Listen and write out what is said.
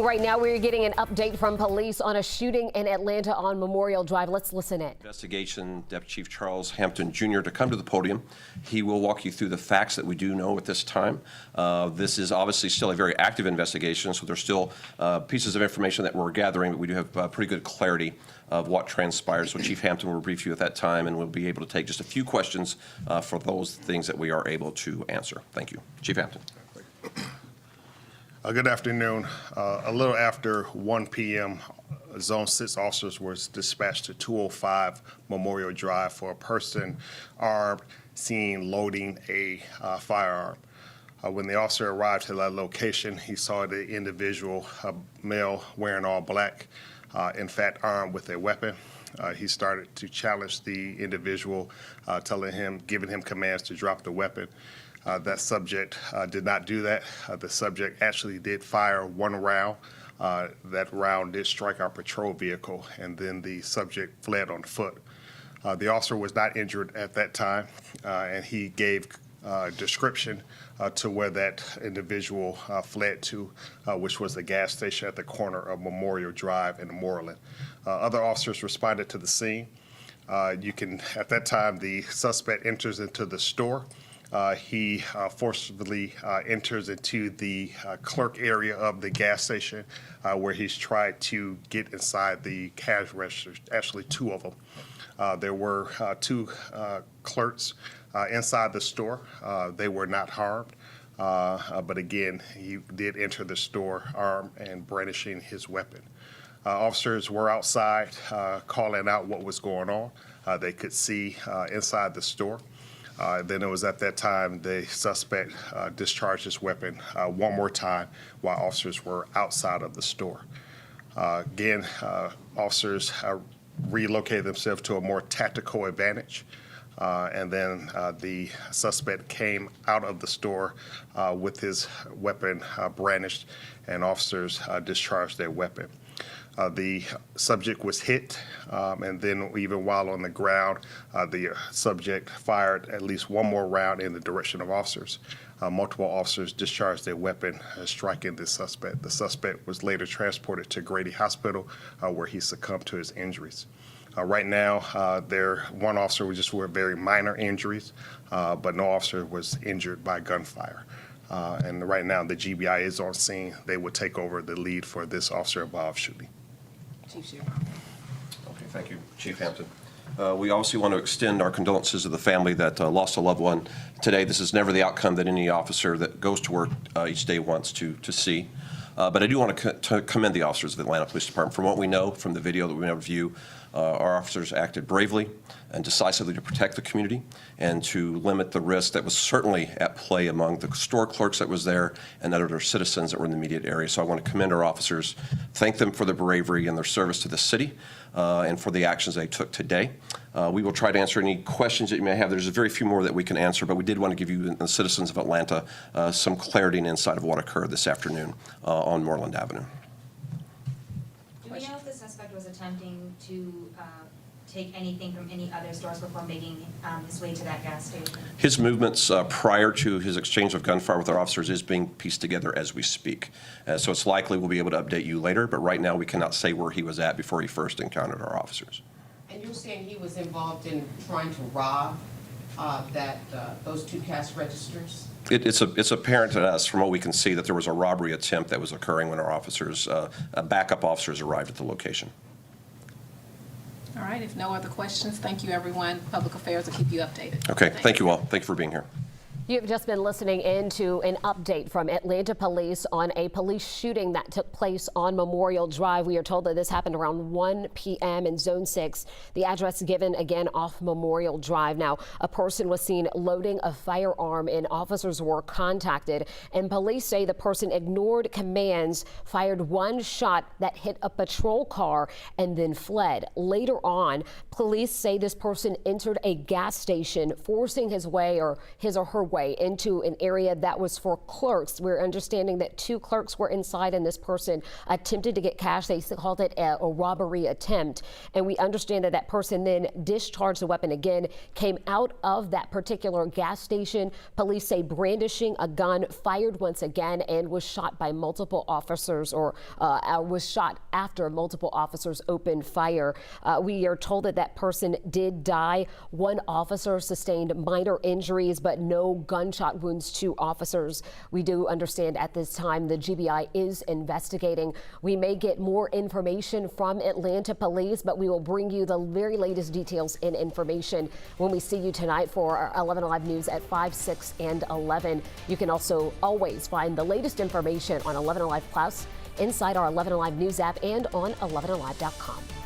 Right now, we're getting an update from police on a shooting in Atlanta on Memorial Drive. Let's listen in. Investigation Deputy Chief Charles Hampton Jr. to come to the podium. He will walk you through the facts that we do know at this time. This is obviously still a very active investigation, so there's still pieces of information that we're gathering, but we do have pretty good clarity of what transpired. So Chief Hampton will brief you at that time, and we'll be able to take just a few questions for those things that we are able to answer. Thank you. Chief Hampton. Good afternoon. A little after 1 p.m., Zone 6 officers were dispatched to 205 Memorial Drive for a person armed seen loading a firearm. When the officer arrived to that location, he saw the individual, male wearing all black, in fact armed with a weapon. He started to challenge the individual, giving him commands to drop the weapon. That subject did not do that. The subject actually did fire one round. That round did strike our patrol vehicle, and then the subject fled on foot. The officer was not injured at that time, and he gave description to where that individual fled to, which was the gas station at the corner of Memorial Drive in Moreland. Other officers responded to the scene. At that time, the suspect enters into the store. He forcibly enters into the clerk area of the gas station where he's tried to get inside the cash registers, actually two of them. There were two clerks inside the store. They were not harmed, but again, he did enter the store armed and brandishing his weapon. Officers were outside calling out what was going on. They could see inside the store. Then it was at that time the suspect discharged his weapon one more time while officers were outside of the store. Again, officers relocated themselves to a more tactical advantage. And then the suspect came out of the store with his weapon brandished, and officers discharged their weapon. The subject was hit, and then even while on the ground, the subject fired at least one more round in the direction of officers. Multiple officers discharged their weapon, striking the suspect. The suspect was later transported to Grady Hospital, where he succumbed to his injuries. Right now, one officer was just with very minor injuries, but no officer was injured by gunfire. And right now, the GBI is on scene. They will take over the lead for this officer-involved shooting. Chief Shear. Okay, thank you, Chief Hampton. We obviously want to extend our condolences to the family that lost a loved one today. This is never the outcome that any officer that goes to work each day wants to see. But I do want to commend the officers of the Atlanta Police Department. From what we know from the video that we've been able to view, our officers acted bravely and decisively to protect the community and to limit the risk that was certainly at play among the store clerks that was there and other citizens that were in the immediate area. So I want to commend our officers, thank them for their bravery and their service to the city and for the actions they took today. We will try to answer any questions that you may have. There's very few more that we can answer, but we did want to give you, the citizens of Atlanta, some clarity and insight of what occurred this afternoon on Moreland Avenue. Do we know if the suspect was attempting to take anything from any other stores before making his way to that gas station? His movements prior to his exchange of gunfire with our officers is being pieced together as we speak. So it's likely we'll be able to update you later, but right now we cannot say where he was at before he first encountered our officers. And you're saying he was involved in trying to rob those two cash registers? It's apparent to us from what we can see that there was a robbery attempt that was occurring when our officers, backup officers, arrived at the location. All right, if no other questions, thank you, everyone. Public Affairs will keep you updated. Okay, thank you all. Thank you for being here. You've just been listening into an update from Atlanta Police on a police shooting that took place on Memorial Drive. We are told that this happened around 1 p.m. in Zone 6. The address given again off Memorial Drive. Now, a person was seen loading a firearm and officers were contacted. And police say the person ignored commands, fired one shot that hit a patrol car and then fled. Later on, police say this person entered a gas station, forcing his or her way doorway into an area that was for clerks. We're understanding that 2 clerks were inside and this person attempted to get cash. They called it a robbery attempt. And we understand that that person then discharged the weapon again, came out of that particular gas station. Police say brandishing a gun, fired once again, and was shot by multiple officers, or was shot after multiple officers opened fire. We are told that that person did die. 1 officer sustained minor injuries, but no gunshot wounds to officers. We do understand at this time the GBI is investigating. We may get more information from Atlanta police, but we will bring you the very latest details and information when we see you tonight for our 11 Alive News at 5, 6, and 11. You can also always find the latest information on 11 Alive Plus inside our 11 Alive News app and on 11alive.com.